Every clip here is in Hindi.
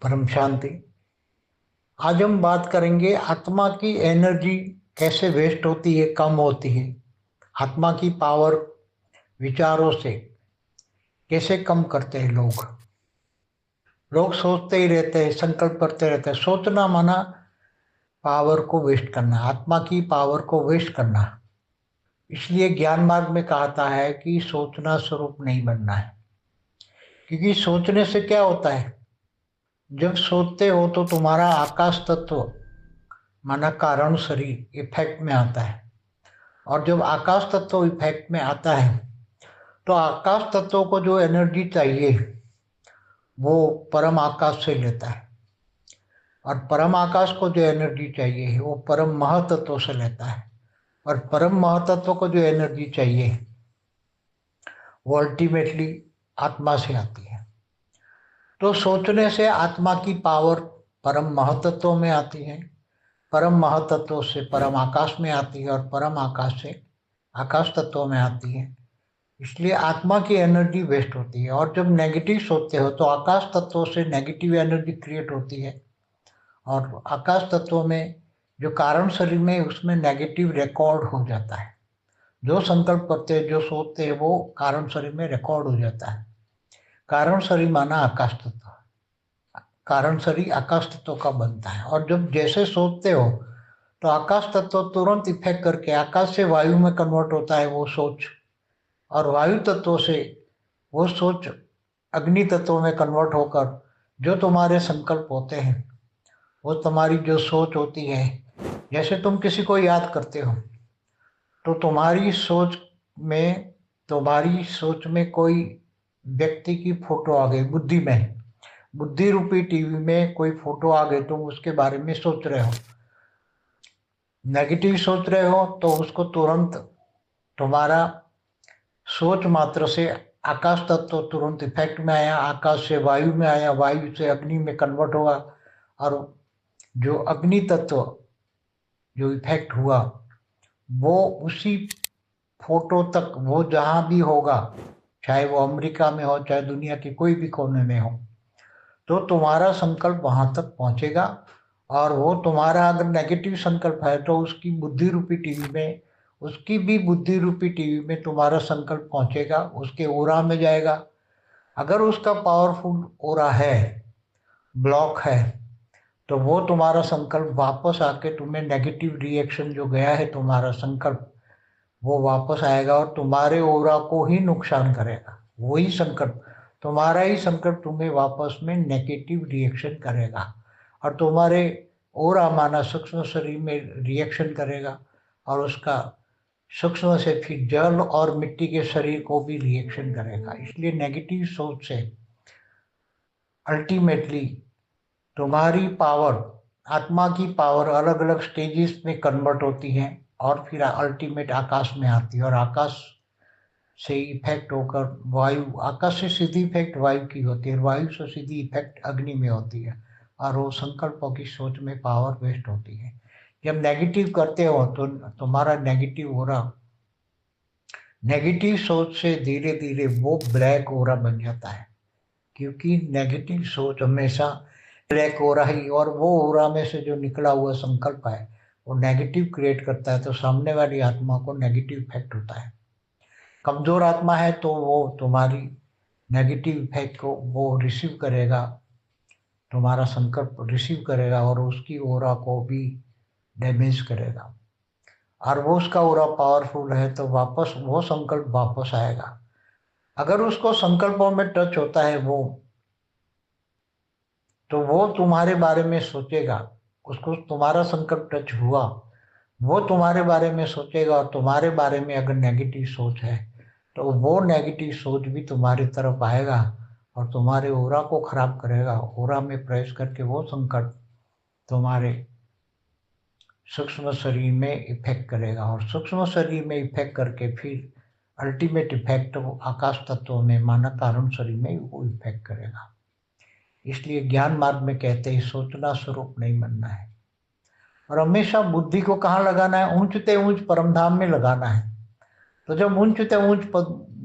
परम शांति। आज हम बात करेंगे आत्मा की एनर्जी कैसे वेस्ट होती है, कम होती है। आत्मा की पावर विचारों से कैसे कम करते हैं लोग। लोग सोचते ही रहते हैं, संकल्प करते रहते हैं। सोचना माना पावर को वेस्ट करना, आत्मा की पावर को वेस्ट करना। इसलिए ज्ञान मार्ग में कहता है कि सोचना स्वरूप नहीं बनना है। क्योंकि सोचने से क्या होता है, जब सोचते हो तो तुम्हारा आकाश तत्व माना कारण शरीर इफेक्ट में आता है। और जब आकाश तत्व इफेक्ट में आता है तो आकाश तत्व को जो एनर्जी चाहिए वो परम आकाश से लेता है, और परम आकाश को जो एनर्जी चाहिए वो परम महातत्व से लेता है, और परम महातत्व को जो एनर्जी चाहिए वो अल्टीमेटली आत्मा से आती है। तो सोचने से आत्मा की पावर परम महातत्व में आती है, परम महातत्व से परम आकाश में आती है, और परम आकाश से आकाश तत्व में आती है। इसलिए आत्मा की एनर्जी वेस्ट होती है। और जब नेगेटिव सोचते हो तो आकाश तत्व से नेगेटिव एनर्जी क्रिएट होती है, और आकाश तत्व में जो कारण शरीर में उसमें नेगेटिव रिकॉर्ड हो जाता है। जो संकल्प करते हैं, जो सोचते हैं, वो कारण शरीर में रिकॉर्ड हो जाता है। कारण शरीर माना आकाश तत्व, कारण शरीर आकाश तत्व का बनता है। और जब जैसे सोचते हो तो आकाश तत्व तुरंत इफेक्ट करके आकाश से वायु में कन्वर्ट होता है वो सोच, और वायु तत्व से वो सोच अग्नि तत्व में कन्वर्ट होकर जो तुम्हारे संकल्प होते हैं, वो तुम्हारी जो सोच होती है। जैसे तुम किसी को याद करते हो तो तुम्हारी सोच में कोई व्यक्ति की फोटो आ गई, बुद्धि में, बुद्धि रूपी टीवी में कोई फोटो आ गई, तुम उसके बारे में सोच रहे हो, नेगेटिव सोच रहे हो, तो उसको तुरंत तुम्हारा सोच मात्र से आकाश तत्व तुरंत इफेक्ट में आया, आकाश से वायु में आया, वायु से अग्नि में कन्वर्ट हुआ, और जो अग्नि तत्व जो इफेक्ट हुआ वो उसी फोटो तक, वो जहाँ भी होगा, चाहे वो अमेरिका में हो चाहे दुनिया के कोई भी कोने में हो, तो तुम्हारा संकल्प वहां तक पहुंचेगा। और वो तुम्हारा अगर नेगेटिव संकल्प है तो उसकी बुद्धि रूपी टीवी में, उसकी भी बुद्धि रूपी टीवी में तुम्हारा संकल्प पहुंचेगा, उसके ओरा में जाएगा। अगर उसका पावरफुल ओरा है, ब्लॉक है, तो वो तुम्हारा संकल्प वापस आके तुम्हें नेगेटिव रिएक्शन जो गया है तुम्हारा संकल्प, वो वापस आएगा और तुम्हारे ओरा को ही नुकसान करेगा। वही संकल्प, तुम्हारा ही संकल्प तुम्हें वापस में नेगेटिव रिएक्शन करेगा, और तुम्हारे ओरा माना सूक्ष्म शरीर में रिएक्शन करेगा, और उसका सूक्ष्म से फिर जल और मिट्टी के शरीर को भी रिएक्शन करेगा। इसलिए नेगेटिव सोच से अल्टीमेटली तुम्हारी पावर, आत्मा की पावर अलग अलग स्टेजेस में कन्वर्ट होती है, और फिर अल्टीमेट आकाश में आती है, और आकाश से इफेक्ट होकर वायु, आकाश से सीधी इफेक्ट वायु की होती है, वायु से सीधी इफेक्ट अग्नि में होती है, और वो संकल्पों की सोच में पावर वेस्ट होती है। जब नेगेटिव करते हो तो तुम्हारा नेगेटिव हो रहा, नेगेटिव सोच से धीरे धीरे वो ब्लैक ओरा बन जाता है। क्योंकि नेगेटिव सोच हमेशा ब्लैक ओरा ही, और वो ओरा में से जो निकला हुआ संकल्प है वो नेगेटिव क्रिएट करता है, तो सामने वाली आत्मा को नेगेटिव इफेक्ट होता है। कमजोर आत्मा है तो वो तुम्हारी नेगेटिव इफेक्ट को वो रिसीव करेगा, तुम्हारा संकल्प रिसीव करेगा, और उसकी ओरा को भी डैमेज करेगा। और वो उसका ओरा पावरफुल है तो वापस वो संकल्प वापस आएगा। अगर उसको संकल्पों में टच होता है वो, तो वो तुम्हारे बारे में सोचेगा, उसको तुम्हारा संकल्प टच हुआ, वो तुम्हारे बारे में सोचेगा, और तुम्हारे बारे में अगर नेगेटिव सोच है तो वो नेगेटिव सोच भी तुम्हारी तरफ आएगा, और तुम्हारे ओरा को खराब करेगा। ओरा में प्रवेश करके वो संकट तुम्हारे सूक्ष्म शरीर में इफेक्ट करेगा, और सूक्ष्म शरीर में इफेक्ट करके फिर अल्टीमेट इफेक्ट वो आकाश तत्व में माना कारण शरीर में वो इफेक्ट करेगा। इसलिए ज्ञान मार्ग में कहते हैं सोचना स्वरूप नहीं बनना है, और हमेशा बुद्धि को कहाँ लगाना है, ऊंचते ऊंच परमधाम में लगाना है। तो जब ऊंचते ऊंच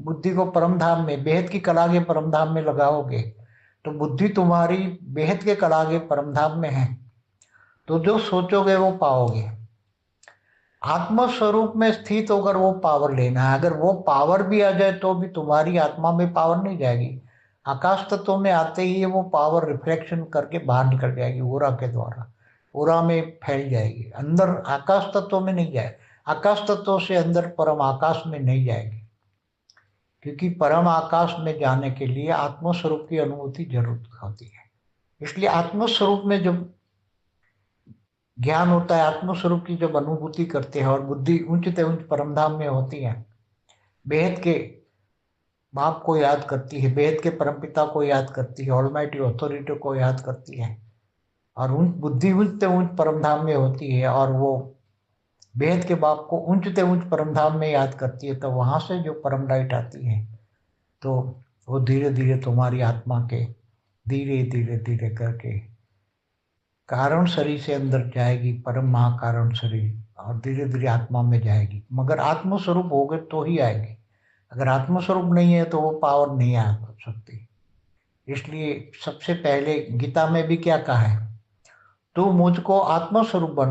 बुद्धि को परमधाम में, बेहद की कला के परमधाम में लगाओगे, तो बुद्धि तुम्हारी बेहद के कल आगे परमधाम में है, तो जो सोचोगे वो पाओगे। आत्म स्वरूप में स्थित होकर वो पावर लेना है। अगर वो पावर भी आ जाए तो भी तुम्हारी आत्मा में पावर नहीं जाएगी। आकाश तत्व में आते ही वो पावर रिफ्लेक्शन करके बाहर निकल जाएगी ओरा के द्वारा, ओरा में फैल जाएगी, अंदर आकाश तत्व में नहीं जाए, आकाश तत्व से अंदर परम आकाश में नहीं जाएगी। क्योंकि परम आकाश में जाने के लिए आत्म स्वरूप की अनुभूति जरूरत होती है। इसलिए आत्म स्वरूप में जब ज्ञान होता है, आत्म स्वरूप की जब अनुभूति करते हैं और बुद्धि उच्चते उच्च परमधाम में होती है, बेहद के बाप को याद करती है, बेहद के परमपिता को याद करती है, ऑलमाइटी अथॉरिटी को याद करती है, और उन बुद्धि उच्चते उच्च परमधाम में होती है और वो बेहद के बाप को उच्चते उच्च परमधाम में याद करती है, तो वहां से जो परम लाइट आती है, तो वो धीरे धीरे तुम्हारी आत्मा के धीरे धीरे धीरे करके कारण शरीर से अंदर जाएगी, परम महाकारण शरीर, और धीरे धीरे आत्मा में जाएगी। मगर आत्म स्वरूप होगे तो ही आएगी। अगर आत्म स्वरूप नहीं है तो वो पावर नहीं आ सकती। इसलिए सबसे पहले गीता में भी क्या कहा है, तू मुझको आत्म स्वरूप बन,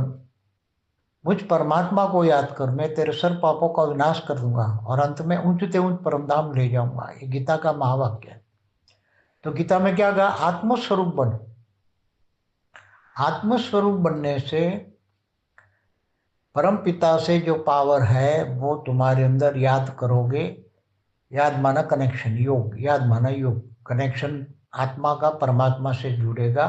मुझ परमात्मा को याद कर, मैं तेरे सर पापों का विनाश कर दूंगा और अंत में ऊंचते ऊंच परमधाम ले जाऊंगा। ये गीता का महावाक्य है। तो गीता में क्या कहा, आत्म स्वरूप बन। आत्म स्वरूप बनने से परम पिता से जो पावर है वो तुम्हारे अंदर याद करोगे। याद माना कनेक्शन, योग, याद माना योग, कनेक्शन आत्मा का परमात्मा से जुड़ेगा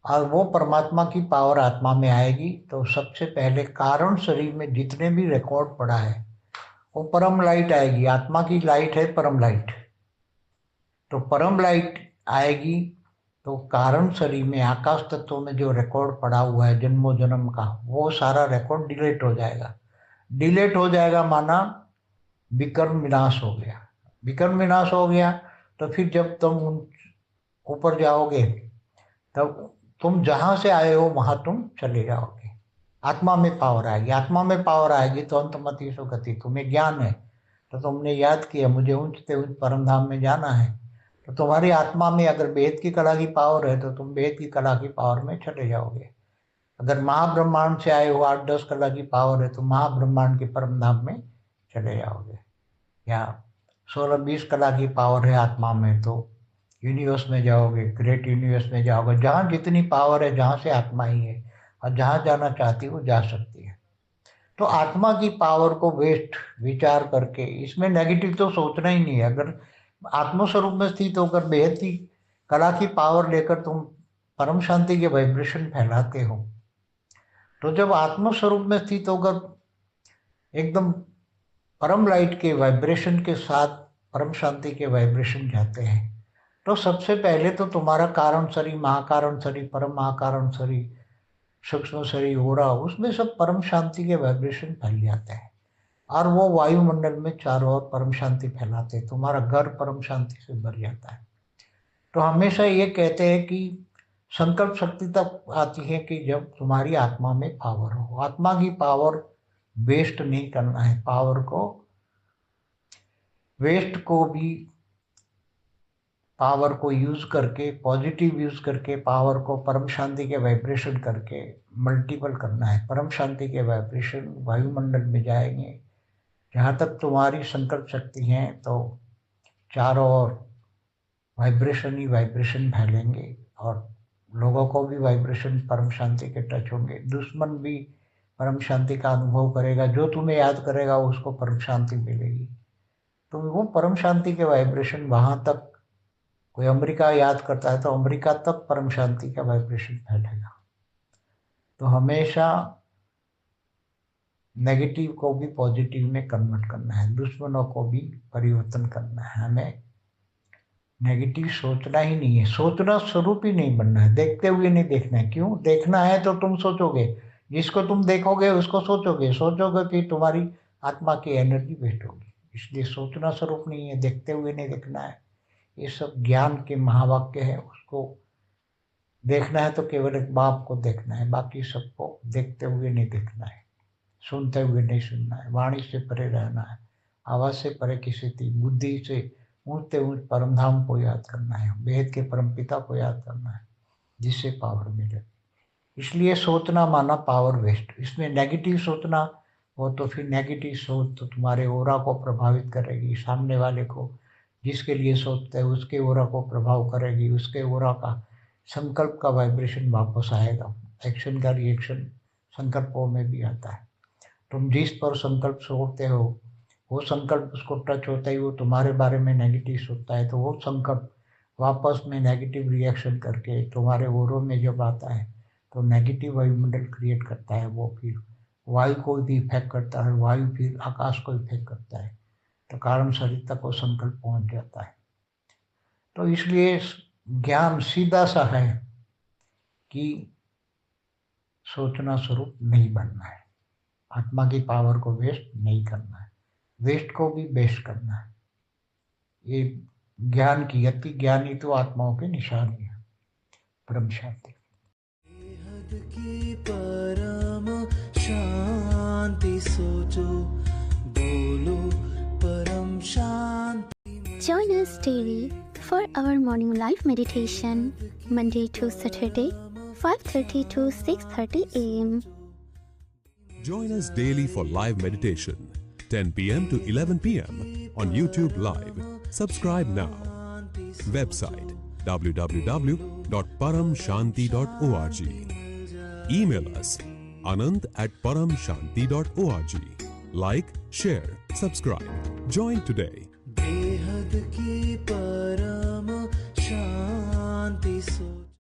और वो परमात्मा की पावर आत्मा में आएगी। तो सबसे पहले कारण शरीर में जितने भी रिकॉर्ड पड़ा है वो परम लाइट आएगी। आत्मा की लाइट है परम लाइट, तो परम लाइट आएगी। तो कारण शरीर में आकाश तत्व में जो रिकॉर्ड पड़ा हुआ है जन्मों जन्म का, वो सारा रिकॉर्ड डिलीट हो जाएगा। डिलीट हो जाएगा माना विकर्म विनाश हो गया। विकर्म विनाश हो गया तो फिर जब तुम ऊपर जाओगे तब तुम जहां से आए हो वहां तुम चले जाओगे। आत्मा में पावर आएगी, आत्मा में पावर आएगी तो अंतमति सुगति, तुम्हें ज्ञान है तो तुमने याद किया मुझे ऊंचते ऊंच परम धाम में जाना है, तो तुम्हारी आत्मा में अगर वेद की कला की पावर है तो तुम वेद की कला की पावर में चले जाओगे। अगर महाब्रह्मांड से आए हो 8-10 कला की पावर है तो महाब्रह्मांड के परम धाम में चले जाओगे। या 16-20 कला की पावर है आत्मा में तो यूनिवर्स में जाओगे, ग्रेट यूनिवर्स में जाओगे, जहाँ जितनी पावर है, जहाँ से आत्मा ही है और जहाँ जाना चाहती है वो जा सकती है। तो आत्मा की पावर को वेस्ट विचार करके, इसमें नेगेटिव तो सोचना ही नहीं है। अगर आत्मस्वरूप में स्थित होकर बेहद की कला की पावर लेकर तुम परम शांति के वाइब्रेशन फैलाते हो, तो जब आत्मस्वरूप में स्थित होकर एकदम परम लाइट के वाइब्रेशन के साथ परम शांति के वाइब्रेशन जाते हैं, तो सबसे पहले तो तुम्हारा कारण शरीर, महाकारण शरीर, परम महाकारण शरीर, सूक्ष्म शरीर हो रहा, उसमें सब परम शांति के वाइब्रेशन फैल जाते हैं और वो वायुमंडल में चारों ओर परम शांति फैलाते हैं। तुम्हारा घर परम शांति से भर जाता है। तो हमेशा ये कहते हैं कि संकल्प शक्ति तब आती है कि जब तुम्हारी आत्मा में पावर हो। आत्मा की पावर वेस्ट नहीं करना है, पावर को वेस्ट को भी पावर को यूज करके, पॉजिटिव यूज करके, पावर को परम शांति के वाइब्रेशन करके मल्टीपल करना है। परम शांति के वाइब्रेशन वायुमंडल में जाएंगे। जहाँ तक तुम्हारी संकल्प शक्ति है तो चारों ओर वाइब्रेशन ही वाइब्रेशन फैलेंगे और लोगों को भी वाइब्रेशन परम शांति के टच होंगे। दुश्मन भी परम शांति का अनुभव करेगा, जो तुम्हें याद करेगा उसको परम शांति मिलेगी। तो वो परम शांति के वाइब्रेशन वहां तक, कोई अमेरिका याद करता है तो अमेरिका तक परम शांति का वाइब्रेशन फैलेगा। तो हमेशा नेगेटिव को भी पॉजिटिव में कन्वर्ट करना है, दुश्मनों को भी परिवर्तन करना है। हमें नेगेटिव सोचना ही नहीं है, सोचना स्वरूप ही नहीं बनना है, देखते हुए नहीं देखना है। क्यों देखना है, तो तुम सोचोगे, जिसको तुम देखोगे उसको सोचोगे, सोचोगे फिर तुम्हारी आत्मा की एनर्जी वेस्ट होगी। इसलिए सोचना स्वरूप नहीं है, देखते हुए नहीं देखना है। ये सब ज्ञान के महावाक्य है, उसको देखना है तो केवल एक बाप को देखना है, बाकी सबको देखते हुए नहीं देखना है, सुनते हुए नहीं सुनना है, वाणी से परे रहना है, आवाज से परे की स्थिति, बुद्धि से ऊंचते ऊंच परम धाम को याद करना है, वेद के परम पिता को याद करना है, जिससे पावर मिले। इसलिए सोचना माना पावर वेस्ट। इसमें नेगेटिव सोचना हो तो फिर नेगेटिव सोच तो तुम्हारे ओरा को प्रभावित करेगी, सामने वाले को जिसके लिए सोचते हैं उसके ओरा को प्रभाव करेगी, उसके ओरा का संकल्प का वाइब्रेशन वापस आएगा। एक्शन का रिएक्शन संकल्पों में भी आता है। तुम जिस पर संकल्प सोचते हो वो संकल्प उसको टच होता ही वो तुम्हारे बारे में नेगेटिव सोचता है, तो वो संकल्प वापस में नेगेटिव रिएक्शन करके तुम्हारे ओरों में जब आता है तो नेगेटिव वायुमंडल क्रिएट करता है। वो फिर वायु को भी इफेक्ट करता है, वायु फिर आकाश को इफेक्ट करता है, तो कारण शरीर तक वो संकल्प पहुंच जाता है। तो इसलिए ज्ञान सीधा सा है कि सोचना स्वरूप नहीं बनना है, आत्मा की पावर को वेस्ट नहीं करना है, वेस्ट को भी बेस्ट करना है। ये ज्ञान की अति ज्ञानी तो आत्माओं के निशानी है। परम शांति। की परम शांति सोचो, बोलो परम शांति। Join us daily for our morning live meditation, Monday to Saturday, 5:30 to 6:30 a.m. Join us daily for live meditation, 10 p.m. to 11 p.m. on YouTube Live. Subscribe now. Website www.paramshanti.org. Email us anand@paramshanti.org. Like, share, subscribe. Join today. बेहद की परम शांति सो